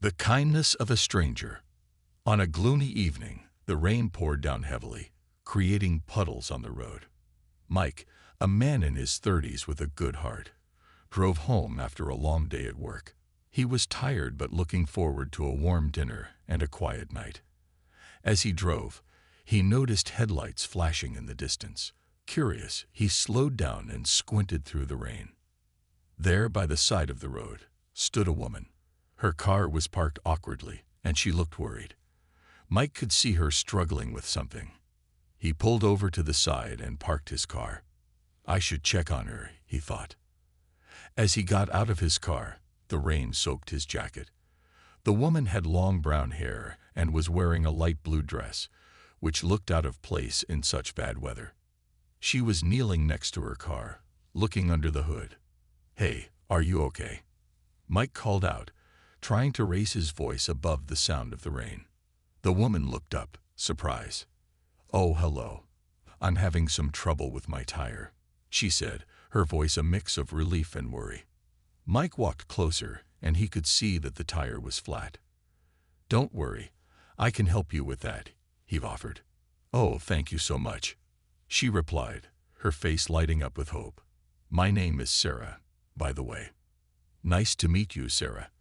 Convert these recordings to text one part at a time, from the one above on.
The kindness of a stranger. On a gloomy evening, the rain poured down heavily, creating puddles on the road. Mike, a man in his 30s with a good heart, drove home after a long day at work. He was tired but looking forward to a warm dinner and a quiet night. As he drove, he noticed headlights flashing in the distance. Curious, he slowed down and squinted through the rain. There, by the side of the road, stood a woman. Her car was parked awkwardly, and she looked worried. Mike could see her struggling with something. He pulled over to the side and parked his car. I should check on her, he thought. As he got out of his car, the rain soaked his jacket. The woman had long brown hair and was wearing a light blue dress, which looked out of place in such bad weather. She was kneeling next to her car, looking under the hood. "Hey, are you okay?" Mike called out, trying to raise his voice above the sound of the rain. The woman looked up, surprised. "Oh, hello. I'm having some trouble with my tire," she said, her voice a mix of relief and worry. Mike walked closer, and he could see that the tire was flat. "Don't worry, I can help you with that," he offered. "Oh, thank you so much," she replied, her face lighting up with hope. "My name is Sarah, by the way." "Nice to meet you, Sarah.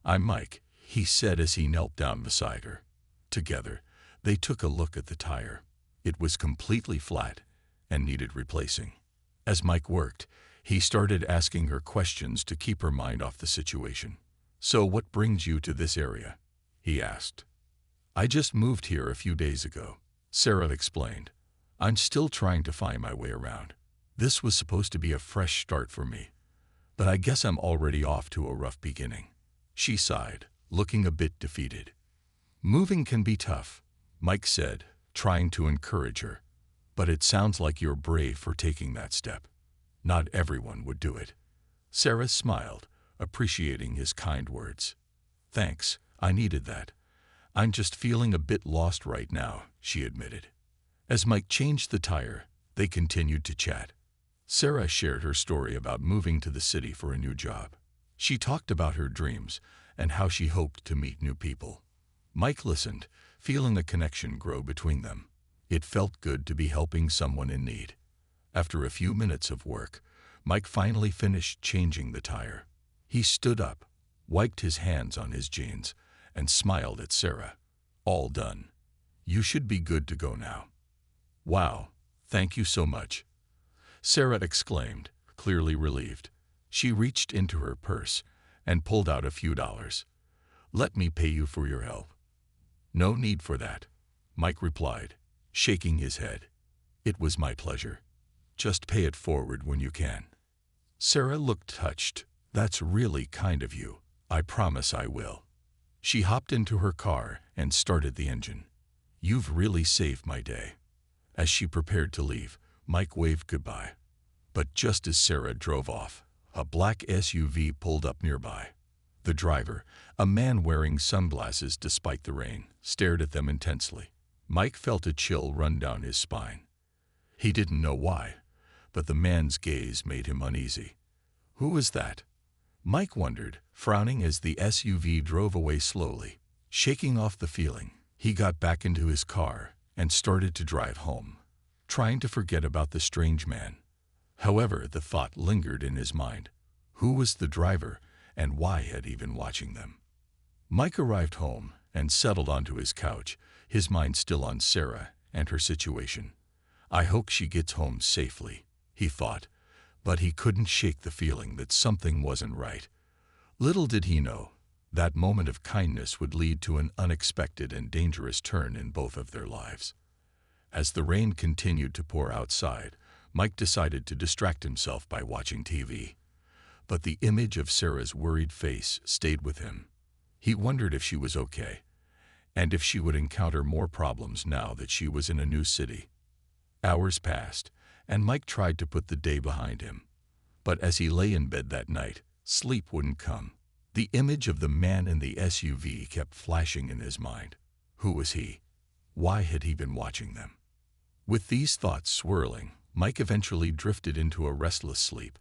I'm Mike," he said as he knelt down beside her. Together, they took a look at the tire. It was completely flat and needed replacing. As Mike worked, he started asking her questions to keep her mind off the situation. "So what brings you to this area?" he asked. "I just moved here a few days ago," Sarah explained. "I'm still trying to find my way around. This was supposed to be a fresh start for me, but I guess I'm already off to a rough beginning." She sighed, looking a bit defeated. "Moving can be tough," Mike said, trying to encourage her. "But it sounds like you're brave for taking that step. Not everyone would do it." Sarah smiled, appreciating his kind words. "Thanks, I needed that. I'm just feeling a bit lost right now," she admitted. As Mike changed the tire, they continued to chat. Sarah shared her story about moving to the city for a new job. She talked about her dreams and how she hoped to meet new people. Mike listened, feeling a connection grow between them. It felt good to be helping someone in need. After a few minutes of work, Mike finally finished changing the tire. He stood up, wiped his hands on his jeans, and smiled at Sarah. "All done. You should be good to go now." "Wow, thank you so much," Sarah exclaimed, clearly relieved. She reached into her purse and pulled out a few dollars. "Let me pay you for your help." "No need for that," Mike replied, shaking his head. "It was my pleasure. Just pay it forward when you can." Sarah looked touched. "That's really kind of you. I promise I will." She hopped into her car and started the engine. "You've really saved my day." As she prepared to leave, Mike waved goodbye. But just as Sarah drove off, a black SUV pulled up nearby. The driver, a man wearing sunglasses despite the rain, stared at them intensely. Mike felt a chill run down his spine. He didn't know why, but the man's gaze made him uneasy. Who was that? Mike wondered, frowning as the SUV drove away slowly. Shaking off the feeling, he got back into his car and started to drive home, trying to forget about the strange man. However, the thought lingered in his mind. Who was the driver, and why had he been watching them? Mike arrived home and settled onto his couch, his mind still on Sarah and her situation. "I hope she gets home safely," he thought, but he couldn't shake the feeling that something wasn't right. Little did he know, that moment of kindness would lead to an unexpected and dangerous turn in both of their lives. As the rain continued to pour outside, Mike decided to distract himself by watching TV. But the image of Sarah's worried face stayed with him. He wondered if she was okay, and if she would encounter more problems now that she was in a new city. Hours passed, and Mike tried to put the day behind him. But as he lay in bed that night, sleep wouldn't come. The image of the man in the SUV kept flashing in his mind. Who was he? Why had he been watching them? With these thoughts swirling, Mike eventually drifted into a restless sleep,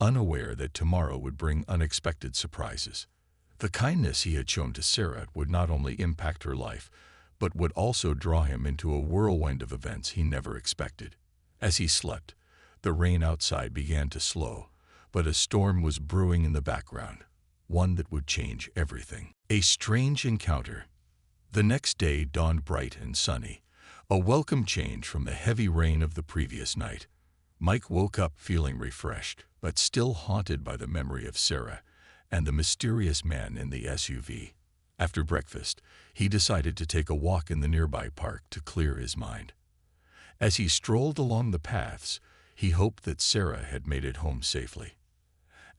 unaware that tomorrow would bring unexpected surprises. The kindness he had shown to Sarah would not only impact her life, but would also draw him into a whirlwind of events he never expected. As he slept, the rain outside began to slow, but a storm was brewing in the background, one that would change everything. A strange encounter. The next day dawned bright and sunny, a welcome change from the heavy rain of the previous night. Mike woke up feeling refreshed, but still haunted by the memory of Sarah and the mysterious man in the SUV. After breakfast, he decided to take a walk in the nearby park to clear his mind. As he strolled along the paths, he hoped that Sarah had made it home safely.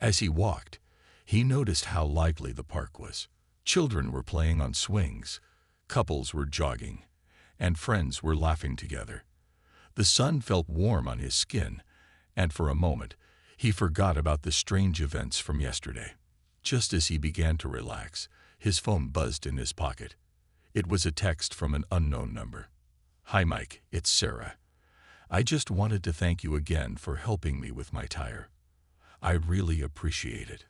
As he walked, he noticed how lively the park was. Children were playing on swings, couples were jogging, and friends were laughing together. The sun felt warm on his skin, and for a moment, he forgot about the strange events from yesterday. Just as he began to relax, his phone buzzed in his pocket. It was a text from an unknown number. "Hi Mike, it's Sarah. I just wanted to thank you again for helping me with my tire. I really appreciate it."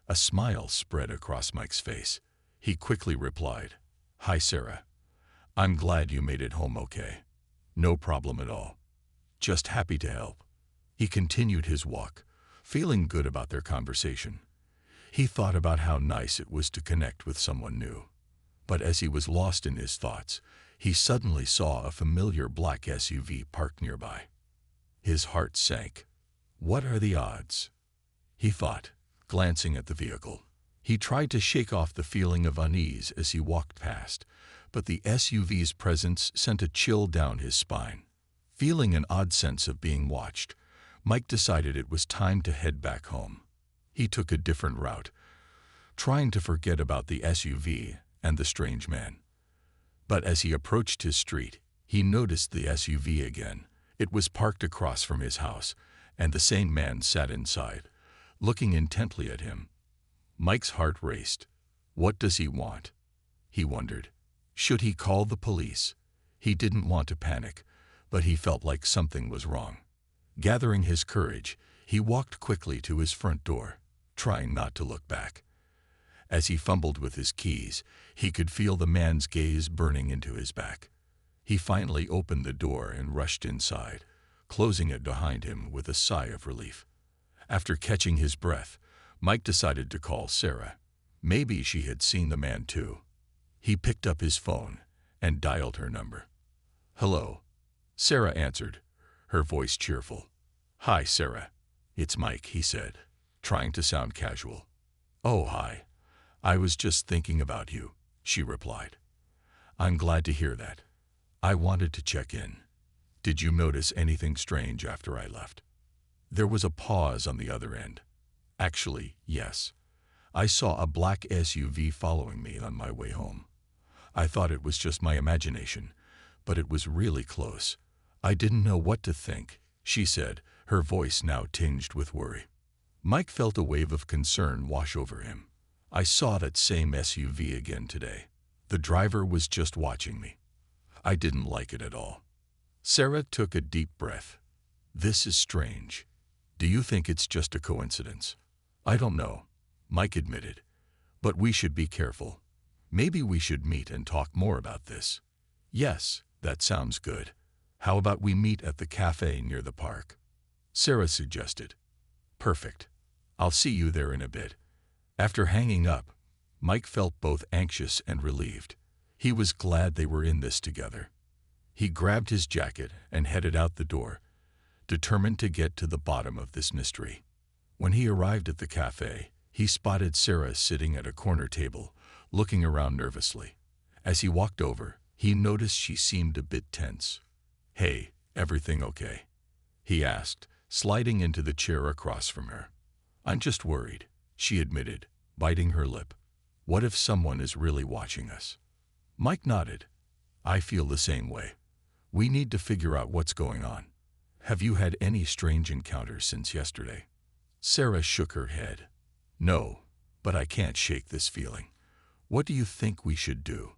A smile spread across Mike's face. He quickly replied, "Hi Sarah. I'm glad you made it home okay. No problem at all. Just happy to help." He continued his walk, feeling good about their conversation. He thought about how nice it was to connect with someone new. But as he was lost in his thoughts, he suddenly saw a familiar black SUV parked nearby. His heart sank. What are the odds? He thought, glancing at the vehicle. He tried to shake off the feeling of unease as he walked past, but the SUV's presence sent a chill down his spine. Feeling an odd sense of being watched, Mike decided it was time to head back home. He took a different route, trying to forget about the SUV and the strange man. But as he approached his street, he noticed the SUV again. It was parked across from his house, and the same man sat inside, looking intently at him. Mike's heart raced. What does he want? He wondered. Should he call the police? He didn't want to panic, but he felt like something was wrong. Gathering his courage, he walked quickly to his front door, trying not to look back. As he fumbled with his keys, he could feel the man's gaze burning into his back. He finally opened the door and rushed inside, closing it behind him with a sigh of relief. After catching his breath, Mike decided to call Sarah. Maybe she had seen the man too. He picked up his phone and dialed her number. "Hello." Sarah answered, her voice cheerful. "Hi, Sarah. It's Mike," he said, trying to sound casual. "Oh, hi. I was just thinking about you," she replied. "I'm glad to hear that. I wanted to check in. Did you notice anything strange after I left?" There was a pause on the other end. "Actually, yes. I saw a black SUV following me on my way home. I thought it was just my imagination, but it was really close. I didn't know what to think," she said, her voice now tinged with worry. Mike felt a wave of concern wash over him. "I saw that same SUV again today. The driver was just watching me. I didn't like it at all." Sarah took a deep breath. "This is strange. Do you think it's just a coincidence?" "I don't know," Mike admitted, "but we should be careful. Maybe we should meet and talk more about this." "Yes, that sounds good. How about we meet at the cafe near the park?" Sarah suggested. "Perfect. I'll see you there in a bit." After hanging up, Mike felt both anxious and relieved. He was glad they were in this together. He grabbed his jacket and headed out the door, determined to get to the bottom of this mystery. When he arrived at the cafe, he spotted Sarah sitting at a corner table, looking around nervously. As he walked over, he noticed she seemed a bit tense. "Hey, everything okay?" he asked, sliding into the chair across from her. "I'm just worried," she admitted, biting her lip. "What if someone is really watching us?" Mike nodded. "I feel the same way. We need to figure out what's going on. Have you had any strange encounters since yesterday?" Sarah shook her head. "No, but I can't shake this feeling. What do you think we should do?"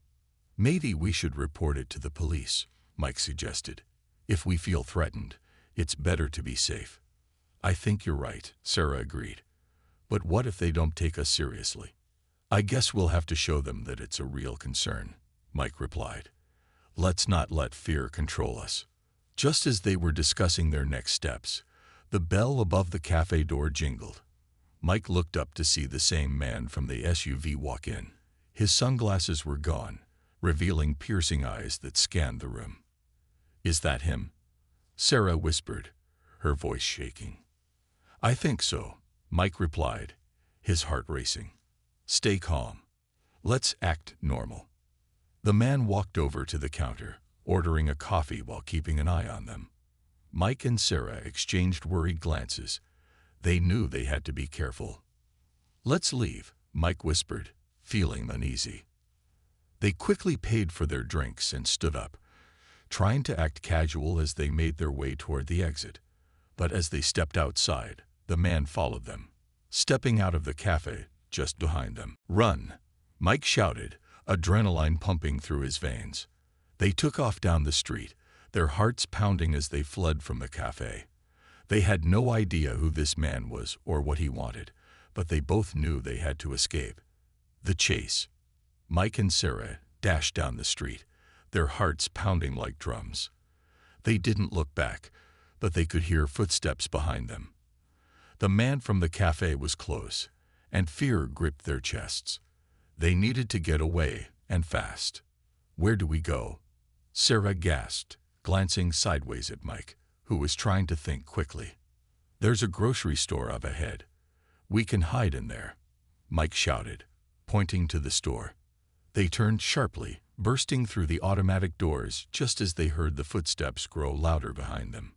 "Maybe we should report it to the police," Mike suggested. "If we feel threatened, it's better to be safe." "I think you're right," Sarah agreed. "But what if they don't take us seriously?" I guess we'll have to show them that it's a real concern, Mike replied. Let's not let fear control us. Just as they were discussing their next steps, the bell above the cafe door jingled. Mike looked up to see the same man from the SUV walk in. His sunglasses were gone, revealing piercing eyes that scanned the room. Is that him? Sarah whispered, her voice shaking. I think so, Mike replied, his heart racing. Stay calm. Let's act normal. The man walked over to the counter, ordering a coffee while keeping an eye on them. Mike and Sarah exchanged worried glances. They knew they had to be careful. Let's leave, Mike whispered, feeling uneasy. They quickly paid for their drinks and stood up, trying to act casual as they made their way toward the exit. But as they stepped outside, the man followed them, stepping out of the cafe just behind them. Run! Mike shouted, adrenaline pumping through his veins. They took off down the street, their hearts pounding as they fled from the cafe. They had no idea who this man was or what he wanted, but they both knew they had to escape. The chase. Mike and Sarah dashed down the street, their hearts pounding like drums. They didn't look back, but they could hear footsteps behind them. The man from the cafe was close, and fear gripped their chests. They needed to get away, and fast. Where do we go? Sarah gasped, glancing sideways at Mike, who was trying to think quickly. There's a grocery store up ahead. We can hide in there, Mike shouted, pointing to the store. They turned sharply, bursting through the automatic doors just as they heard the footsteps grow louder behind them.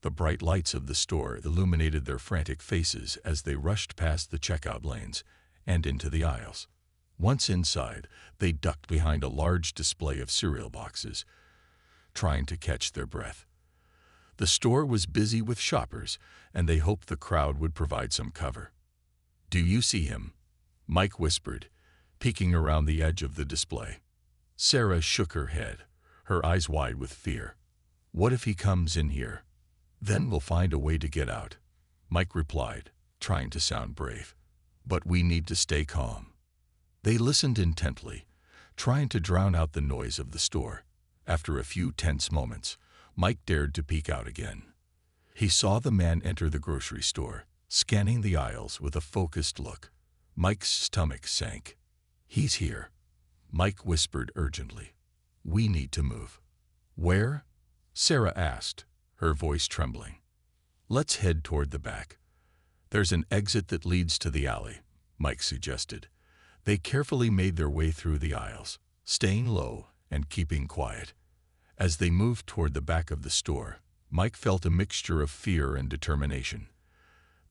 The bright lights of the store illuminated their frantic faces as they rushed past the checkout lanes and into the aisles. Once inside, they ducked behind a large display of cereal boxes, trying to catch their breath. The store was busy with shoppers, and they hoped the crowd would provide some cover. Do you see him? Mike whispered, peeking around the edge of the display. Sarah shook her head, her eyes wide with fear. What if he comes in here? Then we'll find a way to get out, Mike replied, trying to sound brave. But we need to stay calm. They listened intently, trying to drown out the noise of the store. After a few tense moments, Mike dared to peek out again. He saw the man enter the grocery store, scanning the aisles with a focused look. Mike's stomach sank. He's here, Mike whispered urgently. We need to move. Where? Sarah asked, her voice trembling. Let's head toward the back. There's an exit that leads to the alley, Mike suggested. They carefully made their way through the aisles, staying low and keeping quiet. As they moved toward the back of the store, Mike felt a mixture of fear and determination.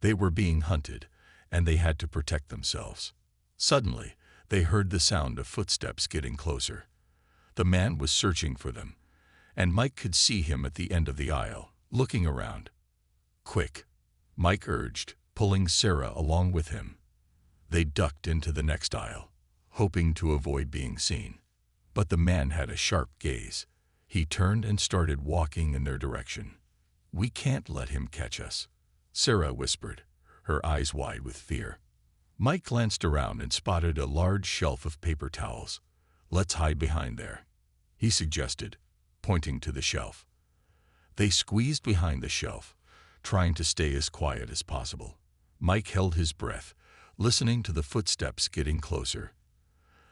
They were being hunted, and they had to protect themselves. Suddenly, they heard the sound of footsteps getting closer. The man was searching for them, and Mike could see him at the end of the aisle, looking around. Quick, Mike urged, pulling Sarah along with him. They ducked into the next aisle, hoping to avoid being seen. But the man had a sharp gaze. He turned and started walking in their direction. We can't let him catch us, Sarah whispered, her eyes wide with fear. Mike glanced around and spotted a large shelf of paper towels. Let's hide behind there, he suggested, pointing to the shelf. They squeezed behind the shelf, trying to stay as quiet as possible. Mike held his breath, listening to the footsteps getting closer.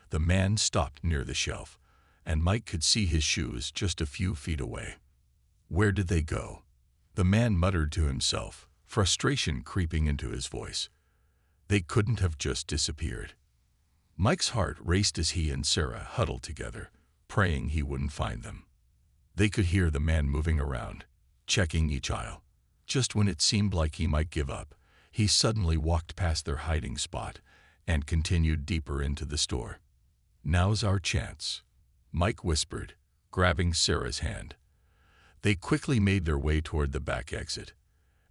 The man stopped near the shelf, and Mike could see his shoes just a few feet away. Where did they go? The man muttered to himself, frustration creeping into his voice. They couldn't have just disappeared. Mike's heart raced as he and Sarah huddled together, praying he wouldn't find them. They could hear the man moving around, checking each aisle. Just when it seemed like he might give up, he suddenly walked past their hiding spot and continued deeper into the store. Now's our chance, Mike whispered, grabbing Sarah's hand. They quickly made their way toward the back exit.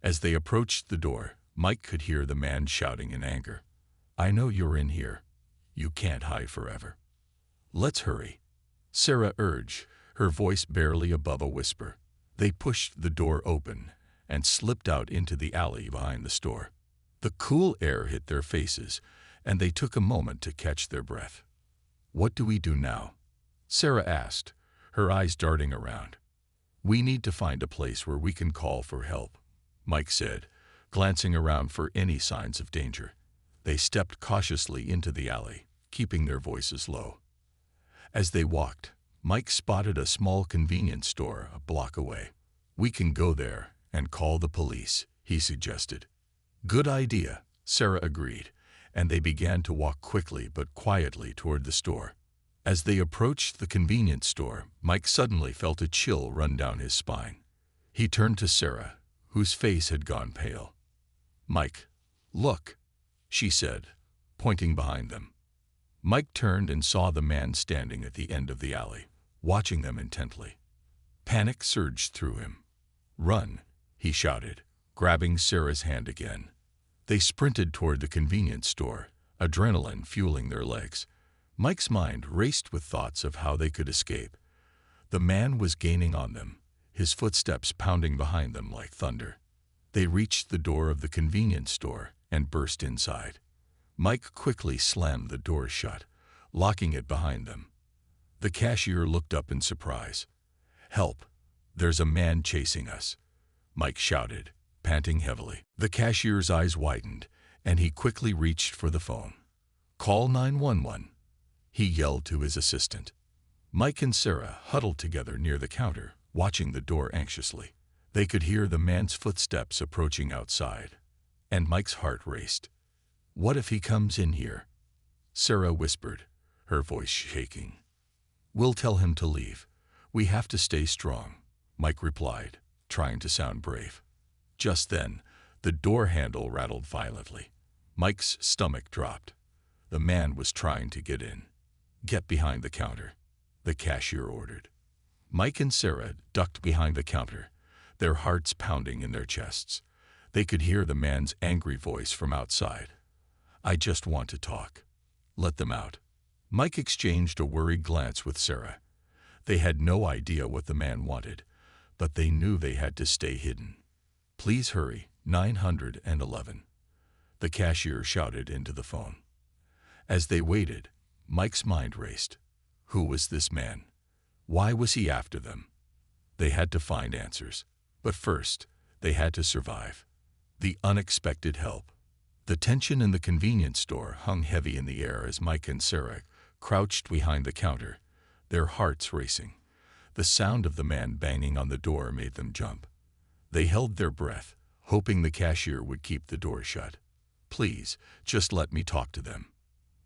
As they approached the door, Mike could hear the man shouting in anger. I know you're in here. You can't hide forever. Let's hurry, Sarah urged, her voice barely above a whisper. They pushed the door open and slipped out into the alley behind the store. The cool air hit their faces, and they took a moment to catch their breath. "What do we do now?" Sarah asked, her eyes darting around. "We need to find a place where we can call for help," Mike said, glancing around for any signs of danger. They stepped cautiously into the alley, keeping their voices low. As they walked, Mike spotted a small convenience store a block away. "We can go there and call the police," he suggested. "Good idea," Sarah agreed, and they began to walk quickly but quietly toward the store. As they approached the convenience store, Mike suddenly felt a chill run down his spine. He turned to Sarah, whose face had gone pale. "Mike, look," she said, pointing behind them. Mike turned and saw the man standing at the end of the alley, watching them intently. Panic surged through him. "Run," he shouted, grabbing Sarah's hand again. They sprinted toward the convenience store, adrenaline fueling their legs. Mike's mind raced with thoughts of how they could escape. The man was gaining on them, his footsteps pounding behind them like thunder. They reached the door of the convenience store and burst inside. Mike quickly slammed the door shut, locking it behind them. The cashier looked up in surprise. "Help! There's a man chasing us," Mike shouted, panting heavily. The cashier's eyes widened, and he quickly reached for the phone. "Call 911. He yelled to his assistant. Mike and Sarah huddled together near the counter, watching the door anxiously. They could hear the man's footsteps approaching outside, and Mike's heart raced. "What if he comes in here?" Sarah whispered, her voice shaking. "We'll tell him to leave. We have to stay strong," Mike replied, trying to sound brave. Just then, the door handle rattled violently. Mike's stomach dropped. The man was trying to get in. "Get behind the counter," the cashier ordered. Mike and Sarah ducked behind the counter, their hearts pounding in their chests. They could hear the man's angry voice from outside. "I just want to talk. Let them out." Mike exchanged a worried glance with Sarah. They had no idea what the man wanted, but they knew they had to stay hidden. "Please hurry, 911. The cashier shouted into the phone. As they waited, Mike's mind raced. Who was this man? Why was he after them? They had to find answers, but first, they had to survive. The unexpected help. The tension in the convenience store hung heavy in the air as Mike and Sarah crouched behind the counter, their hearts racing. The sound of the man banging on the door made them jump. They held their breath, hoping the cashier would keep the door shut. "Please, just let me talk to them,"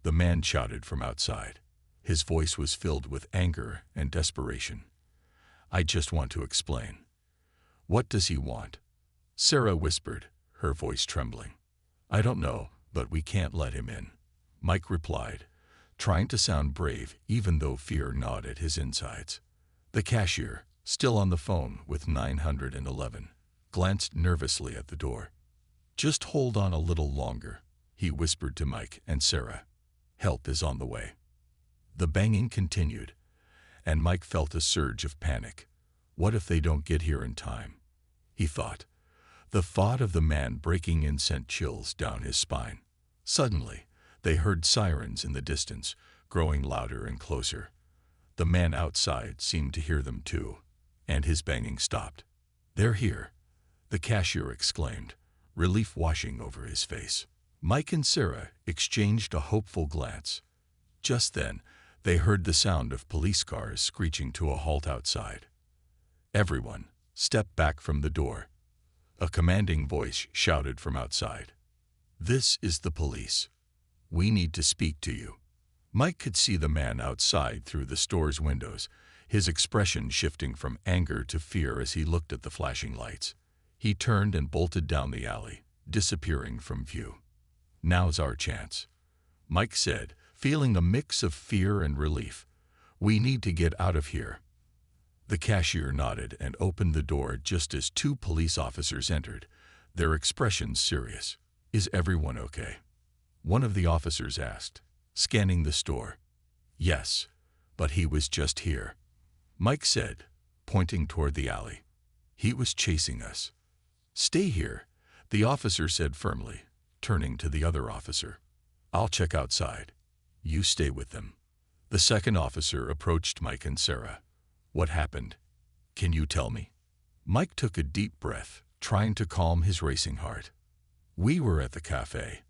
the man shouted from outside. His voice was filled with anger and desperation. "I just want to explain." "What does he want?" Sarah whispered, her voice trembling. "I don't know, but we can't let him in," Mike replied, trying to sound brave even though fear gnawed at his insides. The cashier, still on the phone with 911, glanced nervously at the door. "Just hold on a little longer," he whispered to Mike and Sarah. "Help is on the way." The banging continued, and Mike felt a surge of panic. What if they don't get here in time? He thought. The thought of the man breaking in sent chills down his spine. Suddenly, they heard sirens in the distance, growing louder and closer. The man outside seemed to hear them too, and his banging stopped. "They're here," the cashier exclaimed, relief washing over his face. Mike and Sarah exchanged a hopeful glance. Just then, they heard the sound of police cars screeching to a halt outside. "Everyone, step back from the door," a commanding voice shouted from outside. "This is the police. We need to speak to you." Mike could see the man outside through the store's windows, his expression shifting from anger to fear as he looked at the flashing lights. He turned and bolted down the alley, disappearing from view. "Now's our chance," Mike said, feeling a mix of fear and relief. "We need to get out of here." The cashier nodded and opened the door just as two police officers entered, their expressions serious. "Is everyone okay?" one of the officers asked, scanning the store. "Yes, but he was just here," Mike said, pointing toward the alley. "He was chasing us." "Stay here," the officer said firmly, turning to the other officer. I'll check outside. You stay with them. The second officer approached Mike and Sarah. What happened? Can you tell me? Mike took a deep breath, trying to calm his racing heart. We were at the cafe,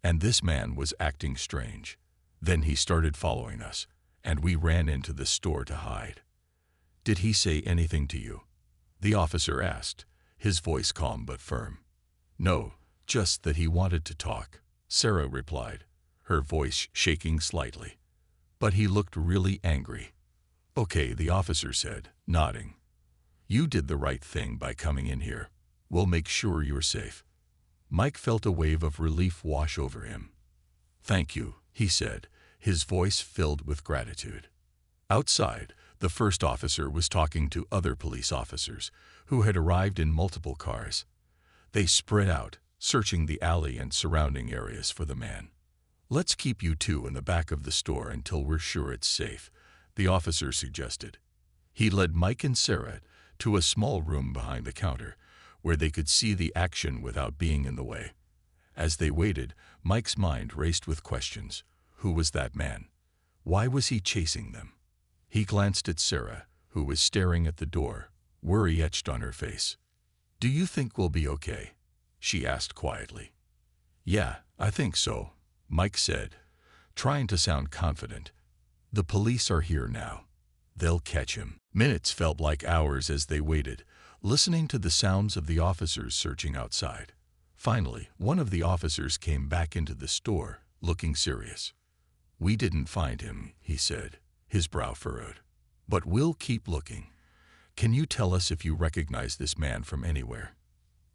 and this man was acting strange. Then he started following us, and we ran into the store to hide. Did he say anything to you? The officer asked, his voice calm but firm. No, just that he wanted to talk, Sarah replied, her voice shaking slightly. But he looked really angry. Okay, the officer said, nodding. You did the right thing by coming in here. We'll make sure you're safe. Mike felt a wave of relief wash over him. Thank you, he said, his voice filled with gratitude. Outside, the first officer was talking to other police officers who had arrived in multiple cars. They spread out, searching the alley and surrounding areas for the man. Let's keep you two in the back of the store until we're sure it's safe, the officer suggested. He led Mike and Sarah to a small room behind the counter, where they could see the action without being in the way. As they waited, Mike's mind raced with questions. Who was that man? Why was he chasing them? He glanced at Sarah, who was staring at the door, worry etched on her face. Do you think we'll be okay? She asked quietly. Yeah, I think so, Mike said, trying to sound confident. The police are here now. They'll catch him. Minutes felt like hours as they waited, listening to the sounds of the officers searching outside. Finally, one of the officers came back into the store, looking serious. We didn't find him, he said, his brow furrowed. But we'll keep looking. Can you tell us if you recognize this man from anywhere?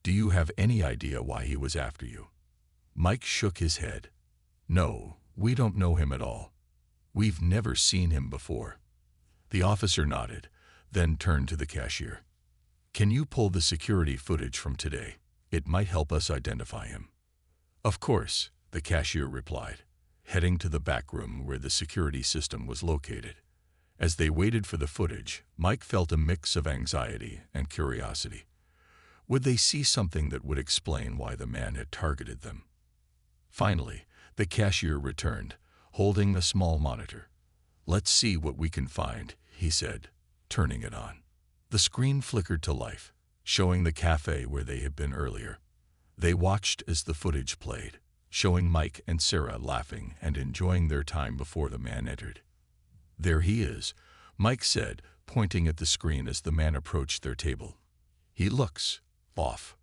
Do you have any idea why he was after you? Mike shook his head. No, we don't know him at all. We've never seen him before. The officer nodded, then turned to the cashier. Can you pull the security footage from today? It might help us identify him. Of course, the cashier replied, heading to the back room where the security system was located. As they waited for the footage, Mike felt a mix of anxiety and curiosity. Would they see something that would explain why the man had targeted them? Finally, the cashier returned, holding a small monitor. Let's see what we can find, he said, turning it on. The screen flickered to life, showing the cafe where they had been earlier. They watched as the footage played, showing Mike and Sarah laughing and enjoying their time before the man entered. There he is, Mike said, pointing at the screen as the man approached their table. He looks off.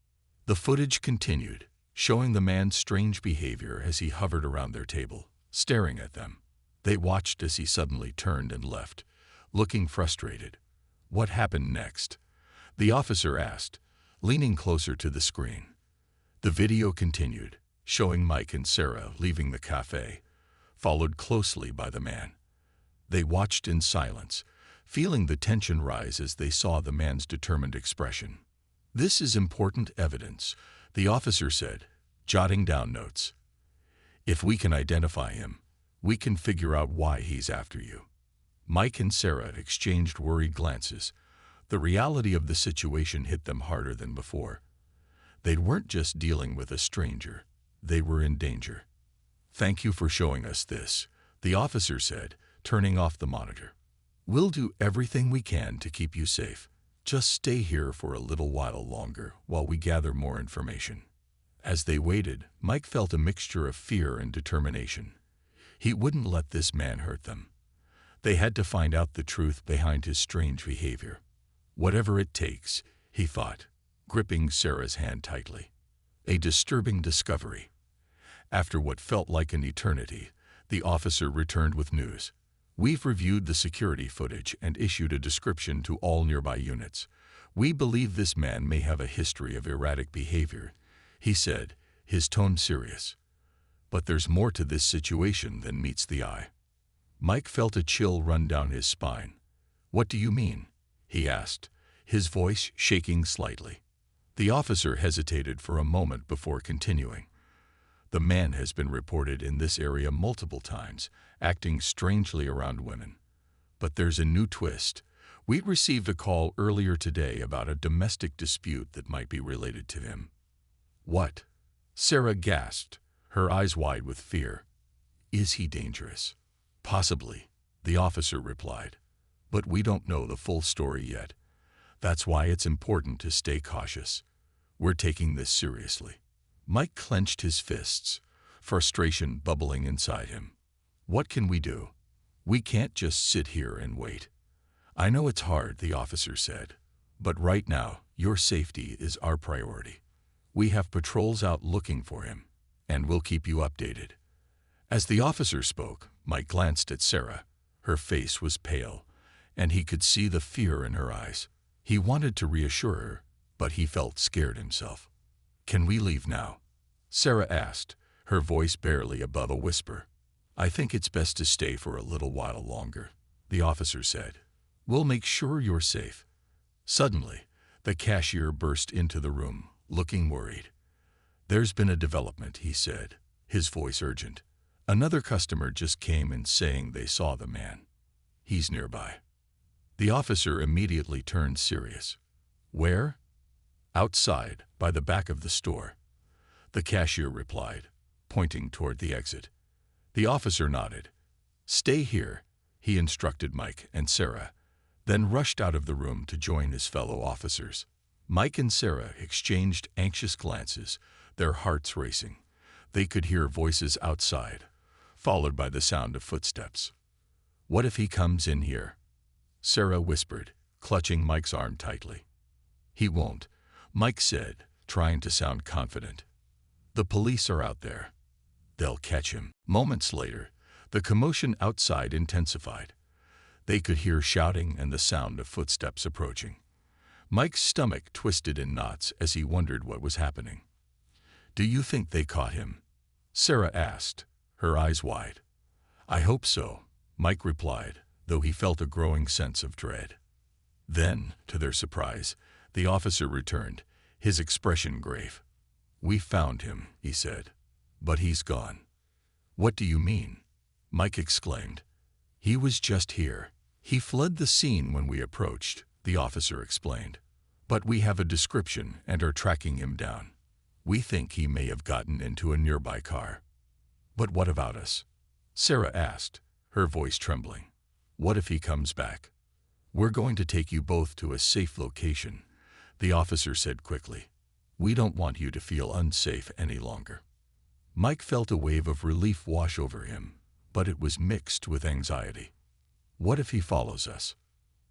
The footage continued, showing the man's strange behavior as he hovered around their table, staring at them. They watched as he suddenly turned and left, looking frustrated. What happened next? The officer asked, leaning closer to the screen. The video continued, showing Mike and Sarah leaving the cafe, followed closely by the man. They watched in silence, feeling the tension rise as they saw the man's determined expression. This is important evidence, the officer said, jotting down notes. If we can identify him, we can figure out why he's after you. Mike and Sarah exchanged worried glances. The reality of the situation hit them harder than before. They weren't just dealing with a stranger. They were in danger. Thank you for showing us this, the officer said, turning off the monitor. We'll do everything we can to keep you safe. Just stay here for a little while longer while we gather more information. As they waited, Mike felt a mixture of fear and determination. He wouldn't let this man hurt them. They had to find out the truth behind his strange behavior. Whatever it takes, he thought, gripping Sarah's hand tightly. A disturbing discovery. After what felt like an eternity, the officer returned with news. We've reviewed the security footage and issued a description to all nearby units. We believe this man may have a history of erratic behavior, he said, his tone serious. But there's more to this situation than meets the eye. Mike felt a chill run down his spine. What do you mean? He asked, his voice shaking slightly. The officer hesitated for a moment before continuing. The man has been reported in this area multiple times, acting strangely around women. But there's a new twist. We received a call earlier today about a domestic dispute that might be related to him. What? Sarah gasped, her eyes wide with fear. Is he dangerous? Possibly, the officer replied. But we don't know the full story yet. That's why it's important to stay cautious. We're taking this seriously. Mike clenched his fists, frustration bubbling inside him. What can we do? We can't just sit here and wait. I know it's hard, the officer said, but right now, your safety is our priority. We have patrols out looking for him, and we'll keep you updated. As the officer spoke, Mike glanced at Sarah. Her face was pale, and he could see the fear in her eyes. He wanted to reassure her, but he felt scared himself. Can we leave now? Sarah asked, her voice barely above a whisper. I think it's best to stay for a little while longer, the officer said. We'll make sure you're safe. Suddenly, the cashier burst into the room, looking worried. There's been a development, he said, his voice urgent. Another customer just came in saying they saw the man. He's nearby. The officer immediately turned serious. Where? Outside, by the back of the store. The cashier replied, pointing toward the exit. The officer nodded. Stay here, he instructed Mike and Sarah, then rushed out of the room to join his fellow officers. Mike and Sarah exchanged anxious glances, their hearts racing. They could hear voices outside, followed by the sound of footsteps. What if he comes in here? Sarah whispered, clutching Mike's arm tightly. He won't, Mike said, trying to sound confident. The police are out there. They'll catch him. Moments later, the commotion outside intensified. They could hear shouting and the sound of footsteps approaching. Mike's stomach twisted in knots as he wondered what was happening. Do you think they caught him? Sarah asked, her eyes wide. I hope so, Mike replied, though he felt a growing sense of dread. Then, to their surprise, the officer returned, his expression grave. We found him, he said, but he's gone. What do you mean? Mike exclaimed. He was just here. He fled the scene when we approached, the officer explained. But we have a description and are tracking him down. We think he may have gotten into a nearby car. But what about us? Sarah asked, her voice trembling. What if he comes back? We're going to take you both to a safe location, the officer said quickly. We don't want you to feel unsafe any longer. Mike felt a wave of relief wash over him, but it was mixed with anxiety. What if he follows us?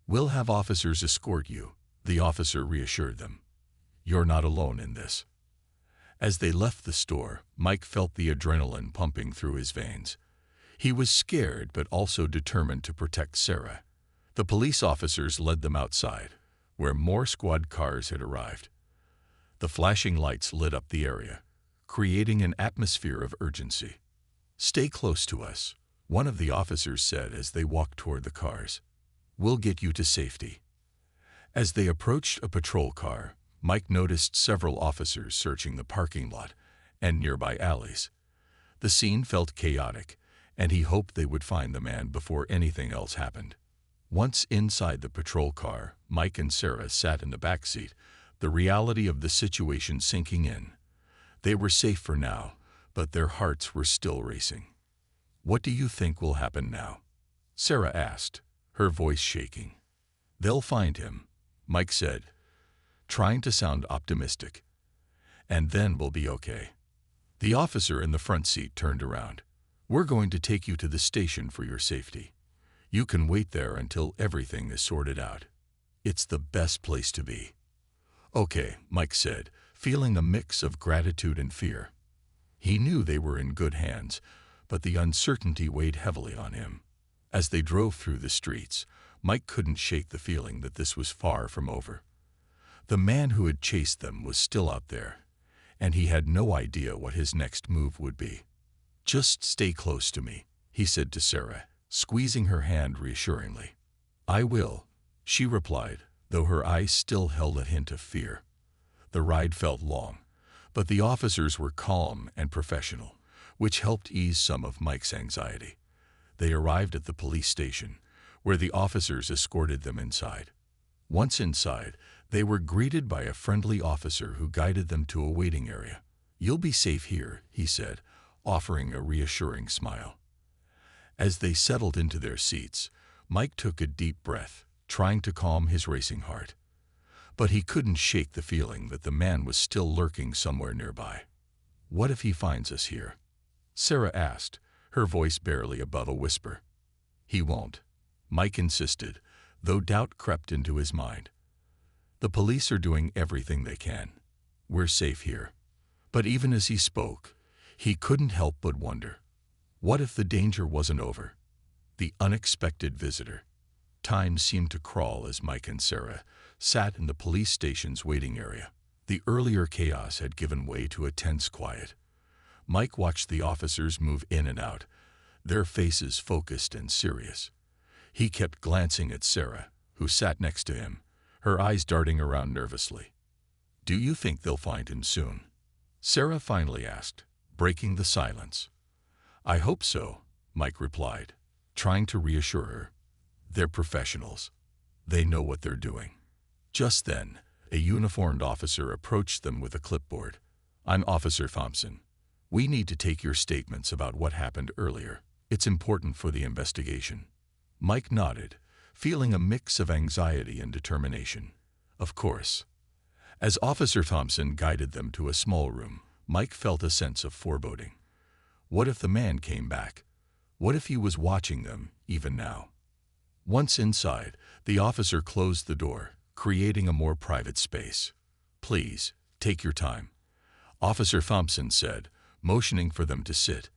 We'll have officers escort you, the officer reassured them. You're not alone in this. As they left the store, Mike felt the adrenaline pumping through his veins. He was scared but also determined to protect Sarah. The police officers led them outside, where more squad cars had arrived. The flashing lights lit up the area, creating an atmosphere of urgency. Stay close to us, one of the officers said as they walked toward the cars. We'll get you to safety. As they approached a patrol car, Mike noticed several officers searching the parking lot and nearby alleys. The scene felt chaotic, and he hoped they would find the man before anything else happened. Once inside the patrol car, Mike and Sarah sat in the back seat, the reality of the situation sinking in. They were safe for now, but their hearts were still racing. What do you think will happen now? Sarah asked, her voice shaking. They'll find him, Mike said, trying to sound optimistic. And then we'll be okay. The officer in the front seat turned around. We're going to take you to the station for your safety. You can wait there until everything is sorted out. It's the best place to be. Okay, Mike said, feeling a mix of gratitude and fear. He knew they were in good hands, but the uncertainty weighed heavily on him. As they drove through the streets, Mike couldn't shake the feeling that this was far from over. The man who had chased them was still out there, and he had no idea what his next move would be. Just stay close to me, he said to Sarah, squeezing her hand reassuringly. I will, she replied, though her eyes still held a hint of fear. The ride felt long, but the officers were calm and professional, which helped ease some of Mike's anxiety. They arrived at the police station, where the officers escorted them inside. Once inside, they were greeted by a friendly officer who guided them to a waiting area. You'll be safe here, he said, offering a reassuring smile. As they settled into their seats, Mike took a deep breath, trying to calm his racing heart. But he couldn't shake the feeling that the man was still lurking somewhere nearby. "What if he finds us here?" Sarah asked, her voice barely above a whisper. "He won't," Mike insisted, though doubt crept into his mind. "The police are doing everything they can. We're safe here." But even as he spoke, he couldn't help but wonder. What if the danger wasn't over? The unexpected visitor. Time seemed to crawl as Mike and Sarah sat in the police station's waiting area. The earlier chaos had given way to a tense quiet. Mike watched the officers move in and out, their faces focused and serious. He kept glancing at Sarah, who sat next to him, her eyes darting around nervously. "Do you think they'll find him soon?" Sarah finally asked, breaking the silence. "I hope so," Mike replied, trying to reassure her. "They're professionals. They know what they're doing." Just then, a uniformed officer approached them with a clipboard. "I'm Officer Thompson. We need to take your statements about what happened earlier. It's important for the investigation." Mike nodded, feeling a mix of anxiety and determination. "Of course." As Officer Thompson guided them to a small room, Mike felt a sense of foreboding. What if the man came back? What if he was watching them, even now? Once inside, the officer closed the door, creating a more private space. "Please, take your time," Officer Thompson said, motioning for them to sit.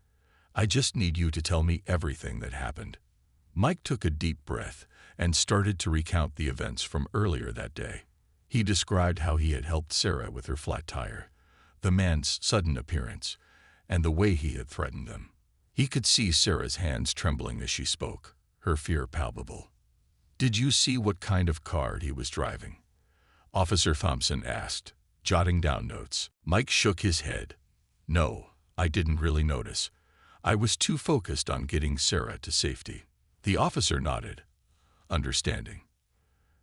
"I just need you to tell me everything that happened." Mike took a deep breath and started to recount the events from earlier that day. He described how he had helped Sarah with her flat tire, the man's sudden appearance, and the way he had threatened them. He could see Sarah's hands trembling as she spoke, her fear palpable. "Did you see what kind of car he was driving?" Officer Thompson asked, jotting down notes. Mike shook his head. "No, I didn't really notice. I was too focused on getting Sarah to safety." The officer nodded, understanding.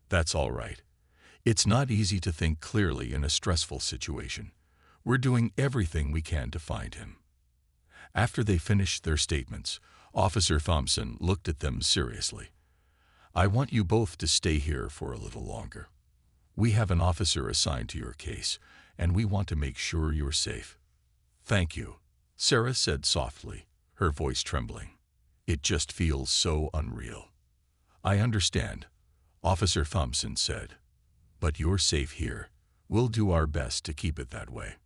"That's all right. It's not easy to think clearly in a stressful situation. We're doing everything we can to find him." After they finished their statements, Officer Thompson looked at them seriously. "I want you both to stay here for a little longer. We have an officer assigned to your case, and we want to make sure you're safe." "Thank you," Sarah said softly, her voice trembling. "It just feels so unreal." "I understand," Officer Thompson said. "But you're safe here. We'll do our best to keep it that way."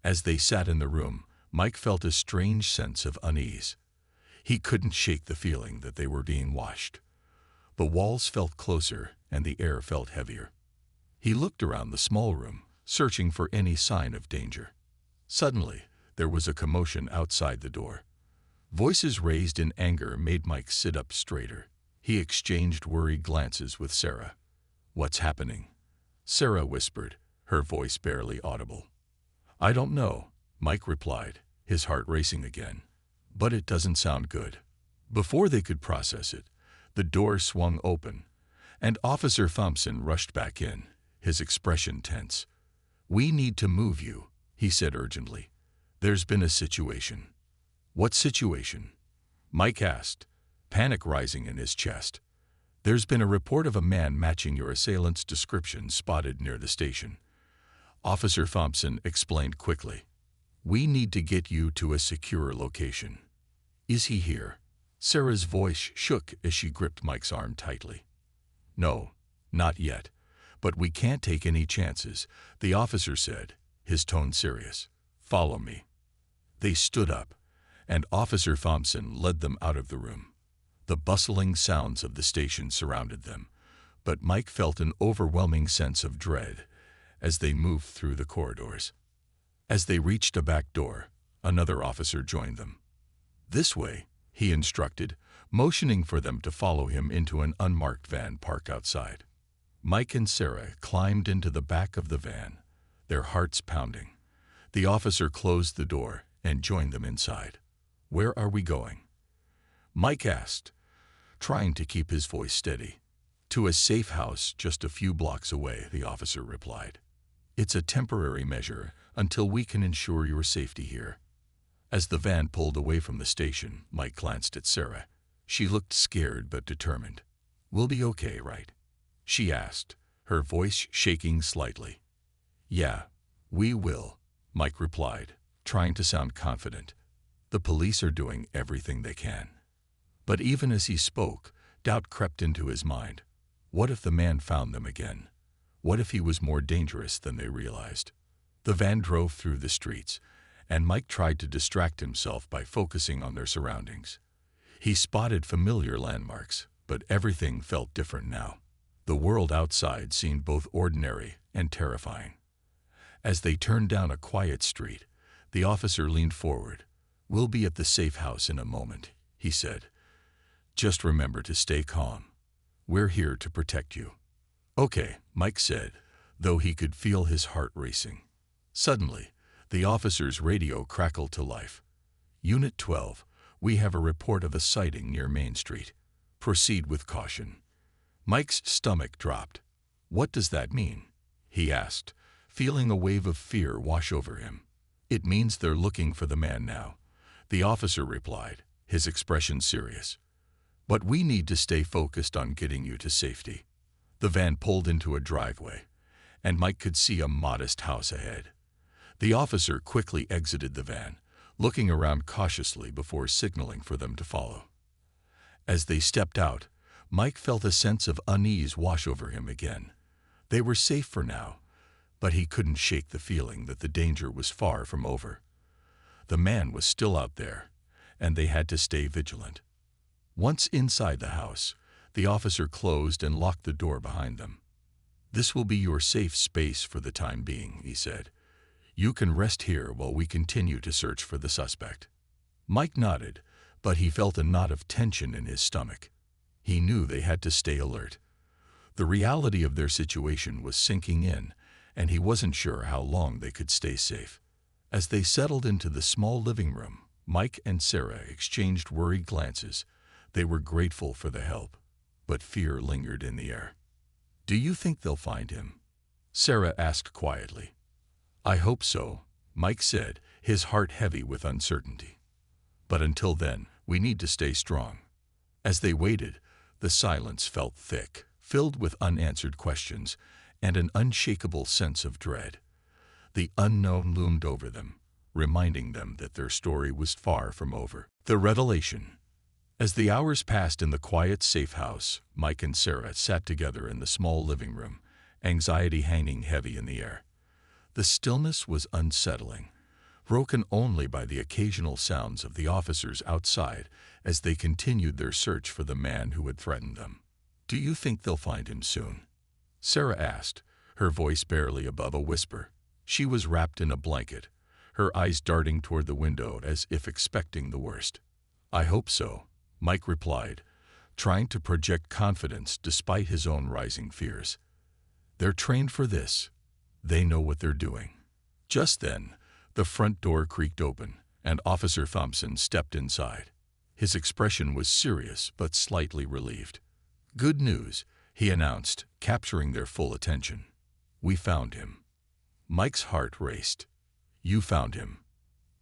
As they sat in the room, Mike felt a strange sense of unease. He couldn't shake the feeling that they were being watched. The walls felt closer and the air felt heavier. He looked around the small room, searching for any sign of danger. Suddenly, there was a commotion outside the door. Voices raised in anger made Mike sit up straighter. He exchanged worried glances with Sarah. "What's happening?" Sarah whispered, her voice barely audible. "I don't know," Mike replied, his heart racing again. "But it doesn't sound good." Before they could process it, the door swung open, and Officer Thompson rushed back in, his expression tense. "We need to move you," he said urgently. "There's been a situation." "What situation?" Mike asked, panic rising in his chest. "There's been a report of a man matching your assailant's description spotted near the station," Officer Thompson explained quickly. "We need to get you to a secure location." "Is he here?" Sarah's voice shook as she gripped Mike's arm tightly. "No, not yet. But we can't take any chances," the officer said, his tone serious. "Follow me." They stood up, and Officer Thompson led them out of the room. The bustling sounds of the station surrounded them, but Mike felt an overwhelming sense of dread as they moved through the corridors. As they reached a back door, another officer joined them. "This way," he instructed, motioning for them to follow him into an unmarked van parked outside. Mike and Sarah climbed into the back of the van, their hearts pounding. The officer closed the door and joined them inside. "Where are we going?" Mike asked, trying to keep his voice steady. "To a safe house just a few blocks away," the officer replied. "It's a temporary measure until we can ensure your safety here." As the van pulled away from the station, Mike glanced at Sarah. She looked scared but determined. "We'll be okay, right?" she asked, her voice shaking slightly. "Yeah, we will," Mike replied, trying to sound confident. "The police are doing everything they can." But even as he spoke, doubt crept into his mind. What if the man found them again? What if he was more dangerous than they realized? The van drove through the streets, and Mike tried to distract himself by focusing on their surroundings. He spotted familiar landmarks, but everything felt different now. The world outside seemed both ordinary and terrifying. As they turned down a quiet street, the officer leaned forward. "We'll be at the safe house in a moment," he said. "Just remember to stay calm. We're here to protect you." "Okay," Mike said, though he could feel his heart racing. Suddenly, the officer's radio crackled to life. "Unit 12, we have a report of a sighting near Main Street. Proceed with caution." Mike's stomach dropped. "What does that mean?" he asked, feeling a wave of fear wash over him. "It means they're looking for the man now," the officer replied, his expression serious. "But we need to stay focused on getting you to safety." The van pulled into a driveway, and Mike could see a modest house ahead. The officer quickly exited the van, looking around cautiously before signaling for them to follow. As they stepped out, Mike felt a sense of unease wash over him again. They were safe for now, but he couldn't shake the feeling that the danger was far from over. The man was still out there, and they had to stay vigilant. Once inside the house, the officer closed and locked the door behind them. "This will be your safe space for the time being," he said. "You can rest here while we continue to search for the suspect." Mike nodded, but he felt a knot of tension in his stomach. He knew they had to stay alert. The reality of their situation was sinking in, and he wasn't sure how long they could stay safe. As they settled into the small living room, Mike and Sarah exchanged worried glances. They were grateful for the help, but fear lingered in the air. "Do you think they'll find him?" Sarah asked quietly. "I hope so," Mike said, his heart heavy with uncertainty. "But until then, we need to stay strong." As they waited, the silence felt thick, filled with unanswered questions and an unshakable sense of dread. The unknown loomed over them, reminding them that their story was far from over. The revelation. As the hours passed in the quiet, safe house, Mike and Sarah sat together in the small living room, anxiety hanging heavy in the air. The stillness was unsettling, broken only by the occasional sounds of the officers outside as they continued their search for the man who had threatened them. "Do you think they'll find him soon?" Sarah asked, her voice barely above a whisper. She was wrapped in a blanket, her eyes darting toward the window as if expecting the worst. "I hope so," Mike replied, trying to project confidence despite his own rising fears. "They're trained for this. They know what they're doing." Just then, the front door creaked open, and Officer Thompson stepped inside. His expression was serious but slightly relieved. "Good news," he announced, capturing their full attention. "We found him." Mike's heart raced. "You found him?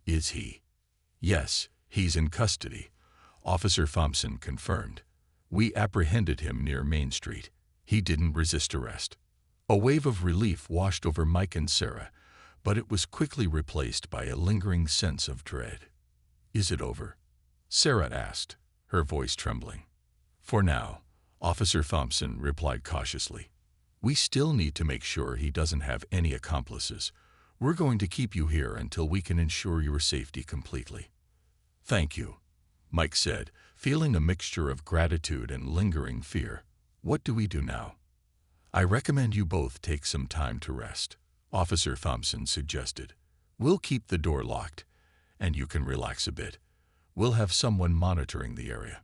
Is he?" "Yes, he's in custody," Officer Thompson confirmed. "We apprehended him near Main Street. He didn't resist arrest." A wave of relief washed over Mike and Sarah, but it was quickly replaced by a lingering sense of dread. "Is it over?" Sarah asked, her voice trembling. "For now," Officer Thompson replied cautiously. "We still need to make sure he doesn't have any accomplices. We're going to keep you here until we can ensure your safety completely." "Thank you," Mike said, feeling a mixture of gratitude and lingering fear. "What do we do now?" "I recommend you both take some time to rest," Officer Thompson suggested. "We'll keep the door locked, and you can relax a bit. We'll have someone monitoring the area."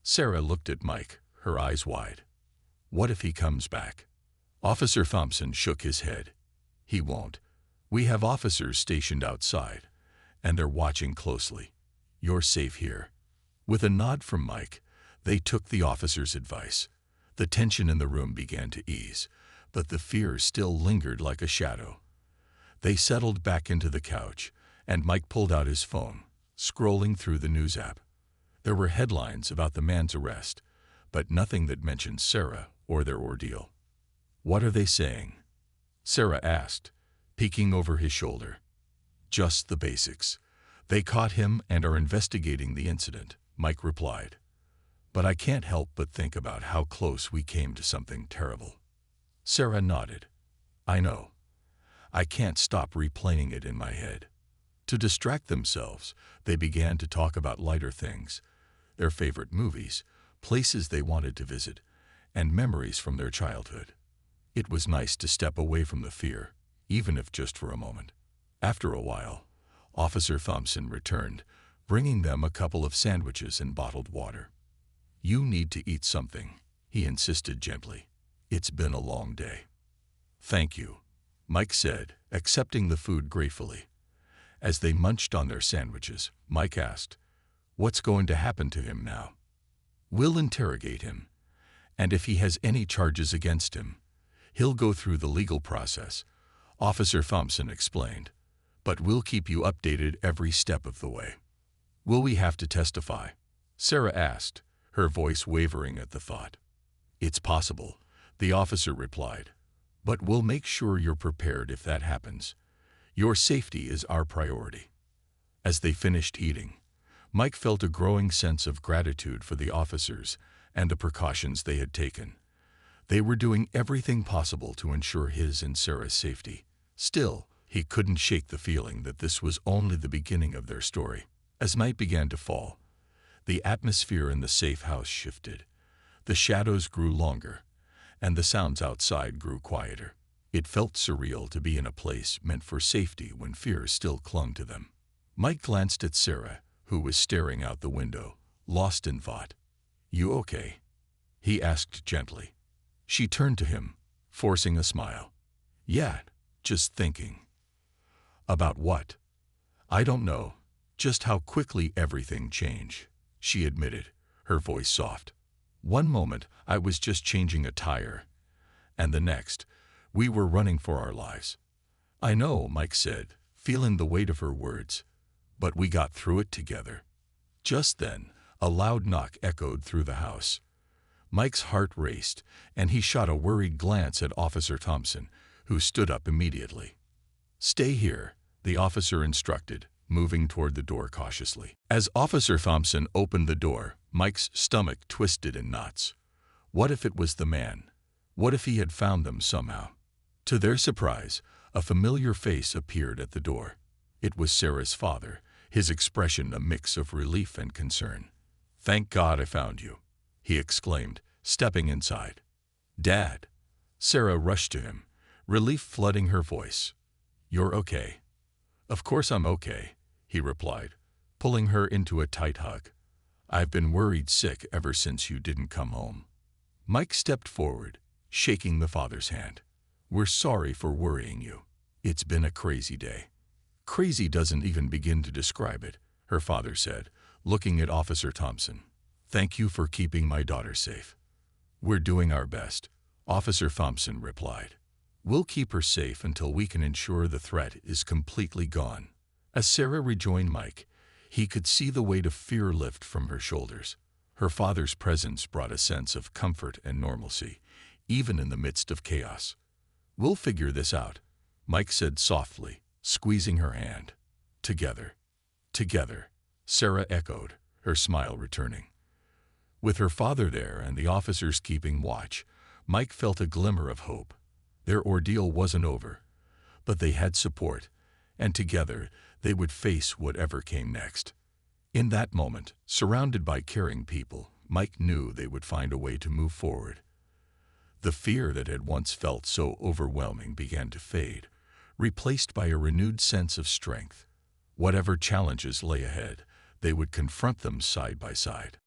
Sarah looked at Mike, her eyes wide. "What if he comes back?" Officer Thompson shook his head. "He won't. We have officers stationed outside, and they're watching closely. You're safe here." With a nod from Mike, they took the officer's advice. The tension in the room began to ease, but the fear still lingered like a shadow. They settled back into the couch, and Mike pulled out his phone, scrolling through the news app. There were headlines about the man's arrest, but nothing that mentioned Sarah or their ordeal. "What are they saying?" Sarah asked, peeking over his shoulder. "Just the basics. They caught him and are investigating the incident," Mike replied. "But I can't help but think about how close we came to something terrible." Sarah nodded. "I know. I can't stop replaying it in my head." To distract themselves, they began to talk about lighter things, their favorite movies, places they wanted to visit, and memories from their childhood. It was nice to step away from the fear, even if just for a moment. After a while, Officer Thompson returned, bringing them a couple of sandwiches and bottled water. "You need to eat something," he insisted gently. "It's been a long day." "Thank you," Mike said, accepting the food gratefully. As they munched on their sandwiches, Mike asked, "What's going to happen to him now?" "We'll interrogate him, and if he has any charges against him, he'll go through the legal process," Officer Thompson explained. "But we'll keep you updated every step of the way." "Will we have to testify?" Sarah asked, her voice wavering at the thought. "It's possible," the officer replied, "but we'll make sure you're prepared if that happens. Your safety is our priority." As they finished eating, Mike felt a growing sense of gratitude for the officers and the precautions they had taken. They were doing everything possible to ensure his and Sarah's safety. Still, he couldn't shake the feeling that this was only the beginning of their story. As night began to fall, the atmosphere in the safe house shifted. The shadows grew longer, and the sounds outside grew quieter. It felt surreal to be in a place meant for safety when fear still clung to them. Mike glanced at Sarah, who was staring out the window, lost in thought. "You okay?" he asked gently. She turned to him, forcing a smile. "Yeah, just thinking." "About what?" "I don't know, just how quickly everything changed," she admitted, her voice soft. "One moment I was just changing a tire, and the next, we were running for our lives." "I know," Mike said, feeling the weight of her words, "but we got through it together." Just then, a loud knock echoed through the house. Mike's heart raced, and he shot a worried glance at Officer Thompson, who stood up immediately. "Stay here," the officer instructed, moving toward the door cautiously. As Officer Thompson opened the door, Mike's stomach twisted in knots. What if it was the man? What if he had found them somehow? To their surprise, a familiar face appeared at the door. It was Sarah's father, his expression a mix of relief and concern. "Thank God I found you," he exclaimed, stepping inside. "Dad!" Sarah rushed to him, relief flooding her voice. "You're okay?" "Of course I'm okay," he replied, pulling her into a tight hug. "I've been worried sick ever since you didn't come home." Mike stepped forward, shaking the father's hand. "We're sorry for worrying you. It's been a crazy day." "Crazy doesn't even begin to describe it," her father said, looking at Officer Thompson. "Thank you for keeping my daughter safe." "We're doing our best," Officer Thompson replied. "We'll keep her safe until we can ensure the threat is completely gone." As Sarah rejoined Mike, he could see the weight of fear lift from her shoulders. Her father's presence brought a sense of comfort and normalcy, even in the midst of chaos. "We'll figure this out," Mike said softly, squeezing her hand. "Together." "Together," Sarah echoed, her smile returning. With her father there and the officers keeping watch, Mike felt a glimmer of hope. Their ordeal wasn't over, but they had support, and together they would face whatever came next. In that moment, surrounded by caring people, Mike knew they would find a way to move forward. The fear that had once felt so overwhelming began to fade, replaced by a renewed sense of strength. Whatever challenges lay ahead, they would confront them side by side.